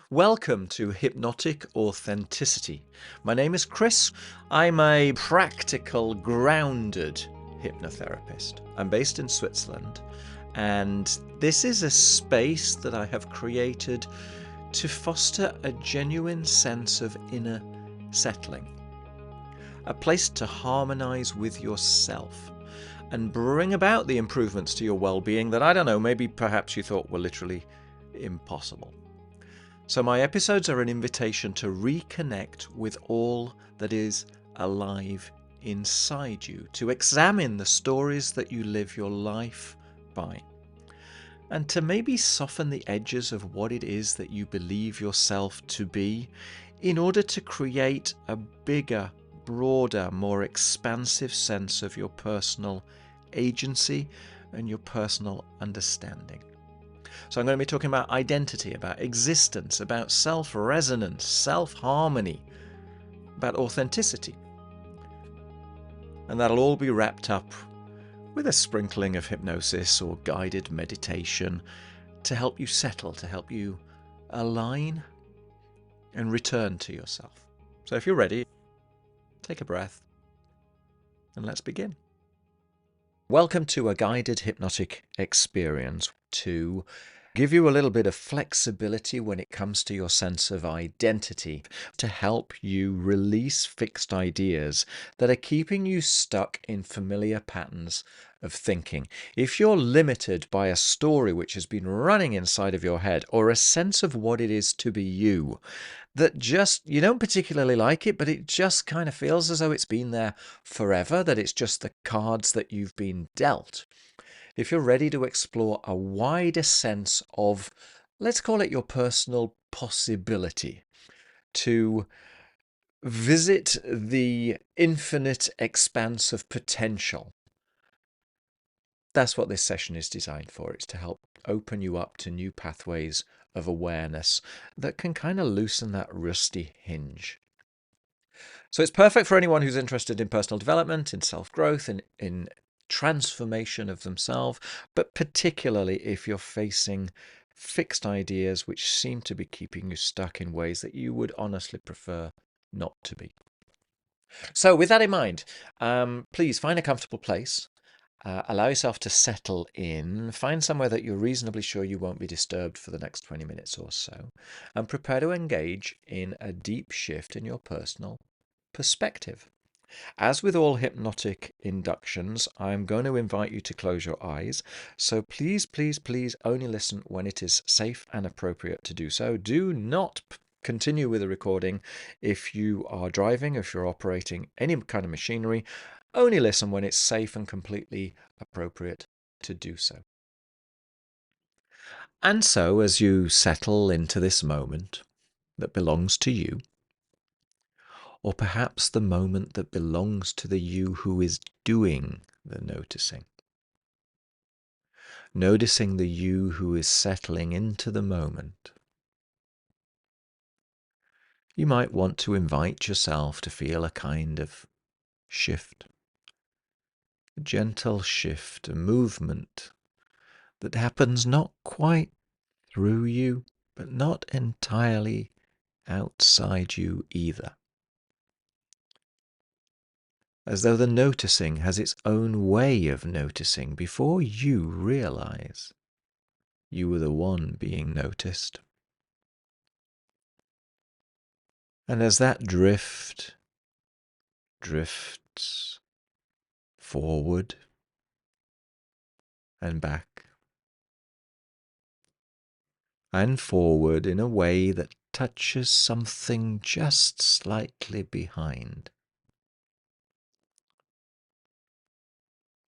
Welcome to Hypnotic Authenticity. My name is Chris. I'm a practical, grounded hypnotherapist. I'm based in Switzerland, and this is a space that I have created to foster a genuine sense of inner settling, a place to harmonize with yourself and bring about the improvements to your well-being that, I don't know, maybe perhaps you thought were literally impossible. So my episodes are an invitation to reconnect with all that is alive inside you, to examine the stories that you live your life by, and to maybe soften the edges of what it is that you believe yourself to be in order to create a bigger, broader, more expansive sense of your personal agency and your personal understanding. So I'm going to be talking about identity, about existence, about self-resonance, self-harmony, about authenticity. And that'll all be wrapped up with a sprinkling of hypnosis or guided meditation to help you settle, to help you align and return to yourself. So if you're ready, take a breath and let's begin. Welcome to a guided hypnotic experience to give you a little bit of flexibility when it comes to your sense of identity, to help you release fixed ideas that are keeping you stuck in familiar patterns of thinking. If you're limited by a story which has been running inside of your head, or a sense of what it is to be you, that just, you don't particularly like it, but it just kind of feels as though it's been there forever, that it's just the cards that you've been dealt. If you're ready to explore a wider sense of, let's call it your personal possibility, to visit the infinite expanse of potential, that's what this session is designed for. It's to help open you up to new pathways of awareness that can kind of loosen that rusty hinge. So it's perfect for anyone who's interested in personal development, in self-growth, in transformation of themselves, but particularly if you're facing fixed ideas which seem to be keeping you stuck in ways that you would honestly prefer not to be. So with that in mind, please find a comfortable place. Allow yourself to settle in, find somewhere that you're reasonably sure you won't be disturbed for the next 20 minutes or so, and prepare to engage in a deep shift in your personal perspective. As with all hypnotic inductions, I'm going to invite you to close your eyes. So please, please, please only listen when it is safe and appropriate to do so. Do not continue with the recording if you are driving, if you're operating any kind of machinery. Only listen when it's safe and completely appropriate to do so. And so, as you settle into this moment that belongs to you, or perhaps the moment that belongs to the you who is doing the noticing. Noticing the you who is settling into the moment. You might want to invite yourself to feel a kind of shift, a gentle shift, a movement that happens not quite through you, but not entirely outside you either. As though the noticing has its own way of noticing before you realize you were the one being noticed. And as that drift drifts forward and back and forward in a way that touches something just slightly behind,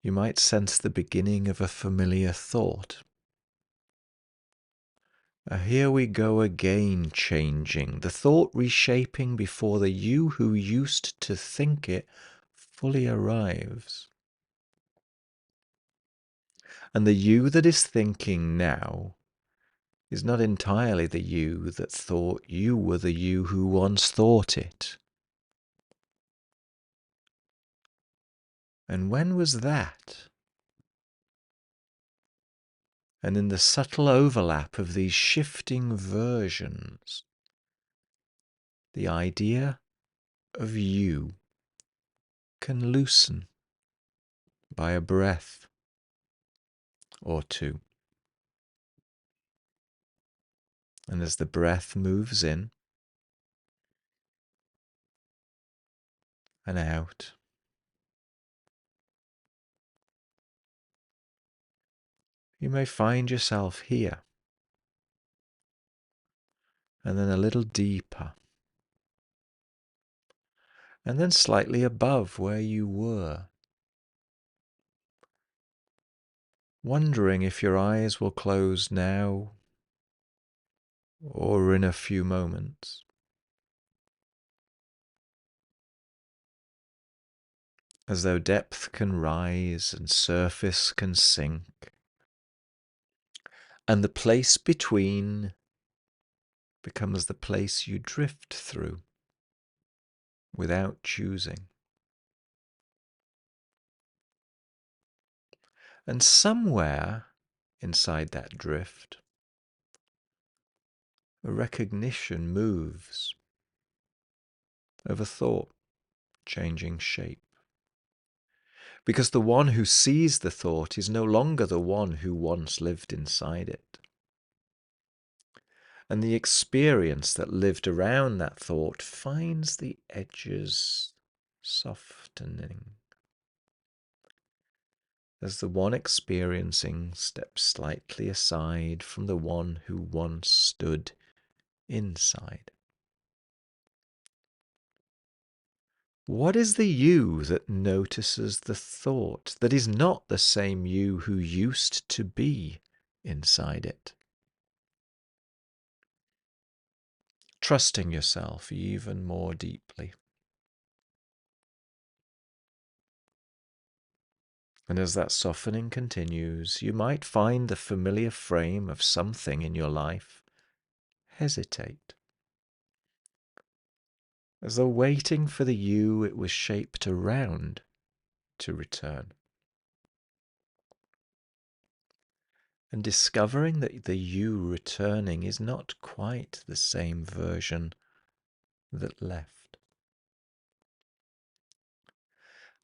you might sense the beginning of a familiar thought. Here we go again, changing, the thought reshaping before the you who used to think it fully arrives. And the you that is thinking now is not entirely the you that thought you were the you who once thought it. And when was that? And in the subtle overlap of these shifting versions, the idea of you can loosen by a breath or two. And as the breath moves in and out, you may find yourself here, and then a little deeper, and then slightly above where you were, wondering if your eyes will close now or in a few moments. As though depth can rise and surface can sink, and the place between becomes the place you drift through without choosing. And somewhere inside that drift, a recognition moves of a thought changing shape. Because the one who sees the thought is no longer the one who once lived inside it. And the experience that lived around that thought finds the edges softening as the one experiencing steps slightly aside from the one who once stood inside. What is the you that notices the thought that is not the same you who used to be inside it? Trusting yourself even more deeply. And as that softening continues, you might find the familiar frame of something in your life hesitate, as though waiting for the you it was shaped around to return. And discovering that the you returning is not quite the same version that left.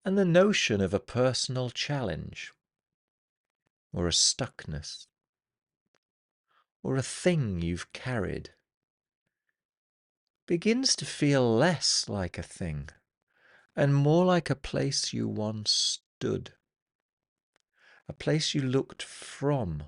And the notion of a personal challenge, or a stuckness, or a thing you've carried, begins to feel less like a thing and more like a place you once stood, a place you looked from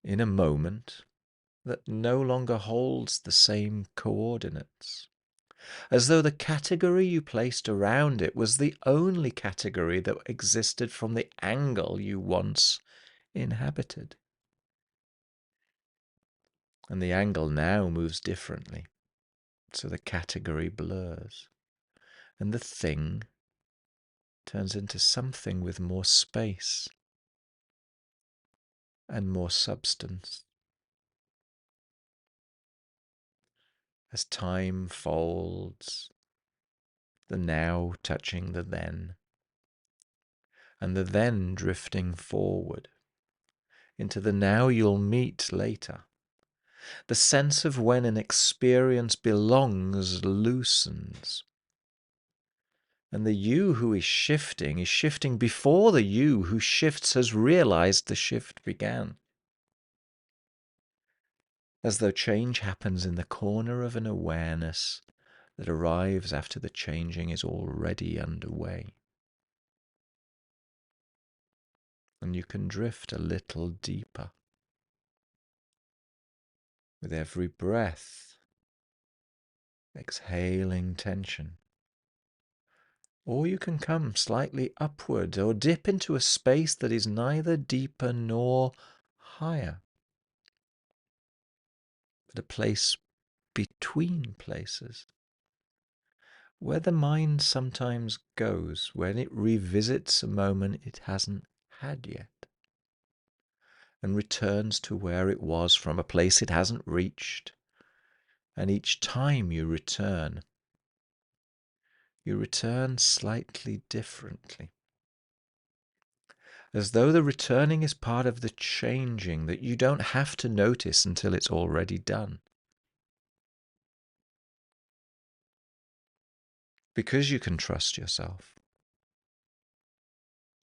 in a moment that no longer holds the same coordinates, as though the category you placed around it was the only category that existed from the angle you once inhabited. And the angle now moves differently, so the category blurs, and the thing turns into something with more space and more substance. As time folds, the now touching the then, and the then drifting forward into the now you'll meet later. The sense of when an experience belongs loosens. And the you who is shifting before the you who shifts has realized the shift began. As though change happens in the corner of an awareness that arrives after the changing is already underway. And you can drift a little deeper with every breath, exhaling tension. Or you can come slightly upward or dip into a space that is neither deeper nor higher, but a place between places, where the mind sometimes goes when it revisits a moment it hasn't had yet, and returns to where it was from a place it hasn't reached. And each time you return slightly differently. as though the returning is part of the changing that you don't have to notice until it's already done. Because you can trust yourself.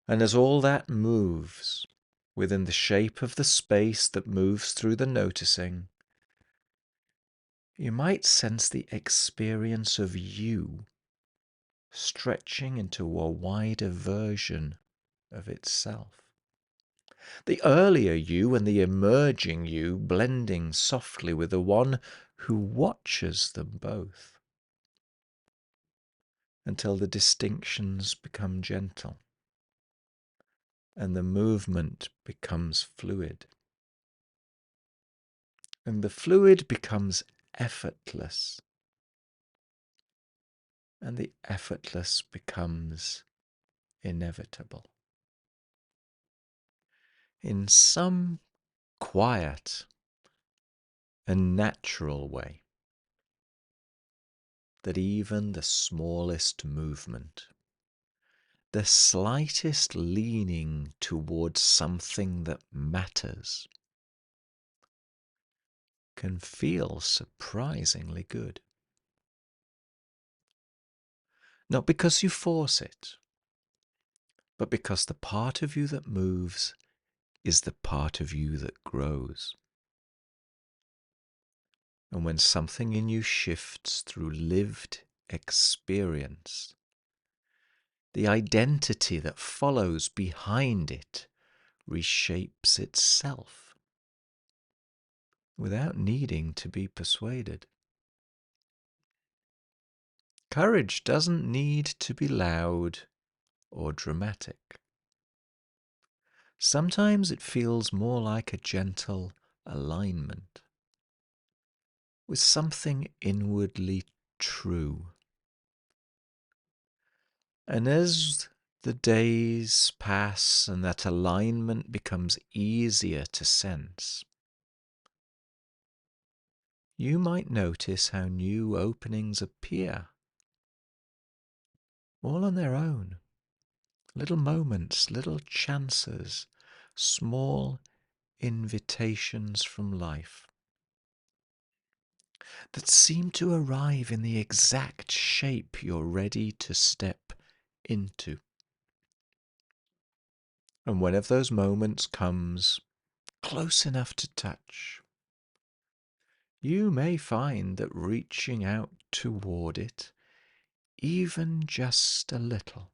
And as all that moves within the shape of the space that moves through the noticing, you might sense the experience of you stretching into a wider version of itself. The earlier you and the emerging you blending softly with the one who watches them both, until the distinctions become gentle and the movement becomes fluid. And the fluid becomes effortless, and the effortless becomes inevitable. In some quiet and natural way, that even the smallest movement, the slightest leaning towards something that matters, can feel surprisingly good. Not because you force it, but because the part of you that moves is the part of you that grows. And when something in you shifts through lived experience, the identity that follows behind it reshapes itself without needing to be persuaded. Courage doesn't need to be loud or dramatic. Sometimes it feels more like a gentle alignment with something inwardly true. And as the days pass and that alignment becomes easier to sense, you might notice how new openings appear, all on their own. Little moments, little chances, small invitations from life that seem to arrive in the exact shape you're ready to step into. And one of those moments comes close enough to touch, you may find that reaching out toward it, even just a little,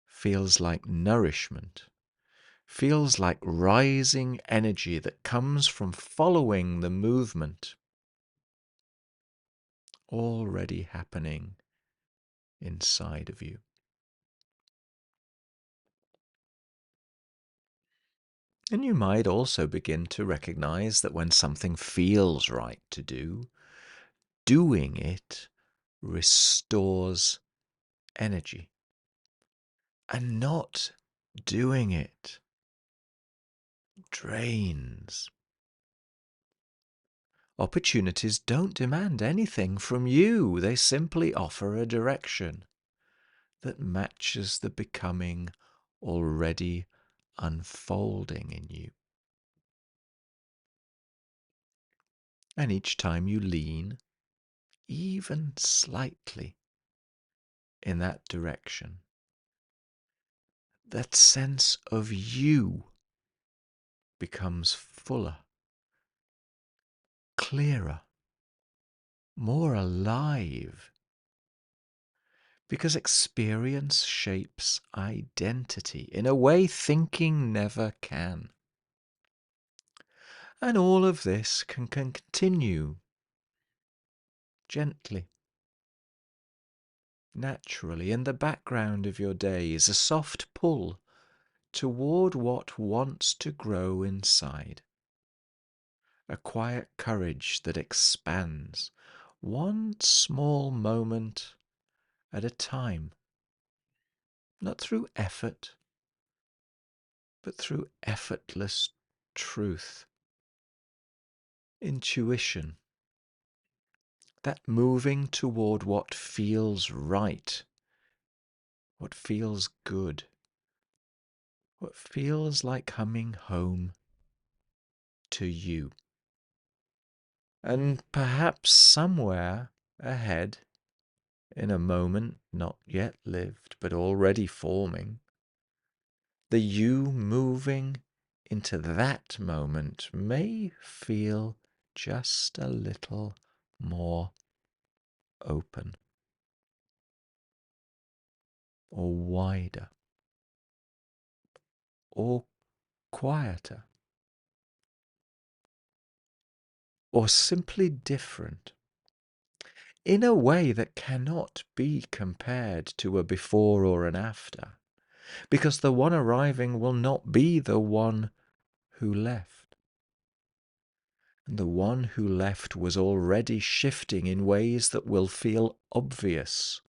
feels like nourishment, feels like rising energy that comes from following the movement already happening inside of you. And you might also begin to recognize that when something feels right to do, doing it restores energy. And not doing it drains. Opportunities don't demand anything from you. They simply offer a direction that matches the becoming already unfolding in you. And each time you lean, even slightly, in that direction, that sense of you becomes fuller, clearer, more alive, because experience shapes identity in a way thinking never can. And all of this can continue gently, naturally, in the background of your days, a soft pull toward what wants to grow inside. A quiet courage that expands, one small moment at a time, not through effort, but through effortless truth, intuition, that moving toward what feels right, what feels good, what feels like coming home to you. And perhaps somewhere ahead, in a moment not yet lived, but already forming, the you moving into that moment may feel just a little more open or wider or quieter or simply different in a way that cannot be compared to a before or an after, because the one arriving will not be the one who left. And the one who left was already shifting in ways that will feel obvious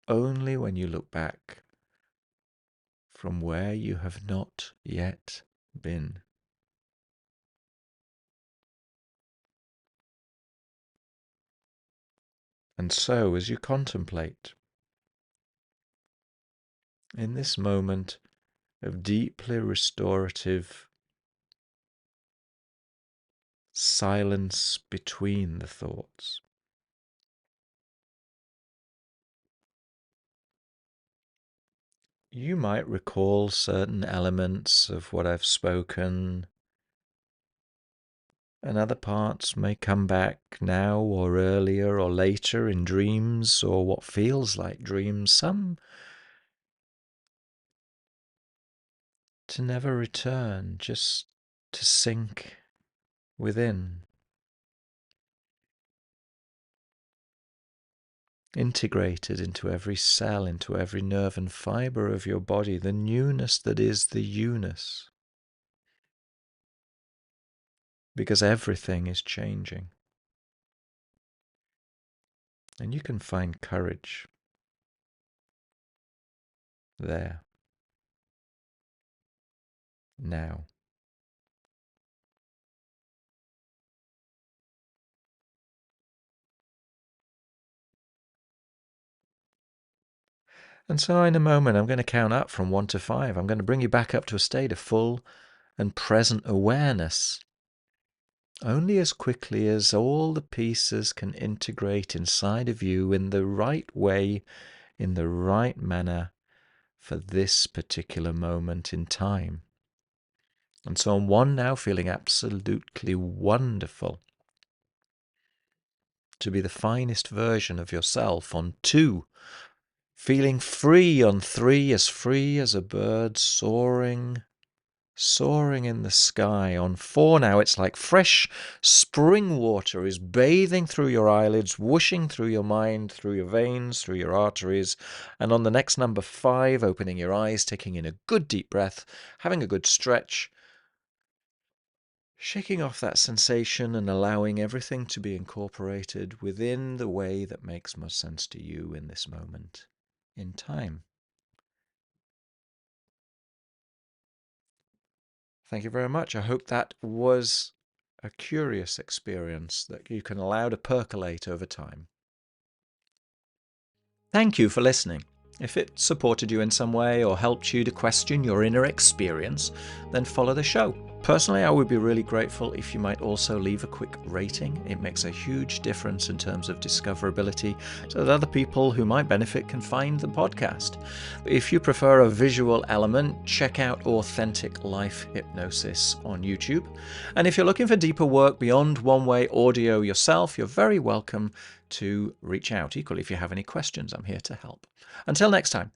only when you look back from where you have not yet been. And so, as you contemplate, in this moment of deeply restorative silence between the thoughts, you might recall certain elements of what I've spoken, and other parts may come back now or earlier or later in dreams or what feels like dreams, some to never return, just to sink within, integrated into every cell, into every nerve and fibre of your body, the newness that is the you-ness. Because everything is changing. And you can find courage there, now. And so in a moment, I'm going to count up from 1 to 5. I'm going to bring you back up to a state of full and present awareness. Only as quickly as all the pieces can integrate inside of you in the right way, in the right manner for this particular moment in time. And so on 1 now, feeling absolutely wonderful to be the finest version of yourself. On 2, feeling free. On 3, as free as a bird soaring in the sky. On 4 now, it's like fresh spring water is bathing through your eyelids, whooshing through your mind, through your veins, through your arteries. And on the next number 5, opening your eyes, taking in a good deep breath, having a good stretch, shaking off that sensation and allowing everything to be incorporated within the way that makes most sense to you in this moment in time. Thank you very much. I hope that was a curious experience that you can allow to percolate over time. Thank you for listening. If it supported you in some way or helped you to question your inner experience, then follow the show. Personally, I would be really grateful if you might also leave a quick rating. It makes a huge difference in terms of discoverability so that other people who might benefit can find the podcast. If you prefer a visual element, check out Authentic Life Hypnosis on YouTube. And if you're looking for deeper work beyond one-way audio yourself, you're very welcome to reach out. Equally, if you have any questions, I'm here to help. Until next time.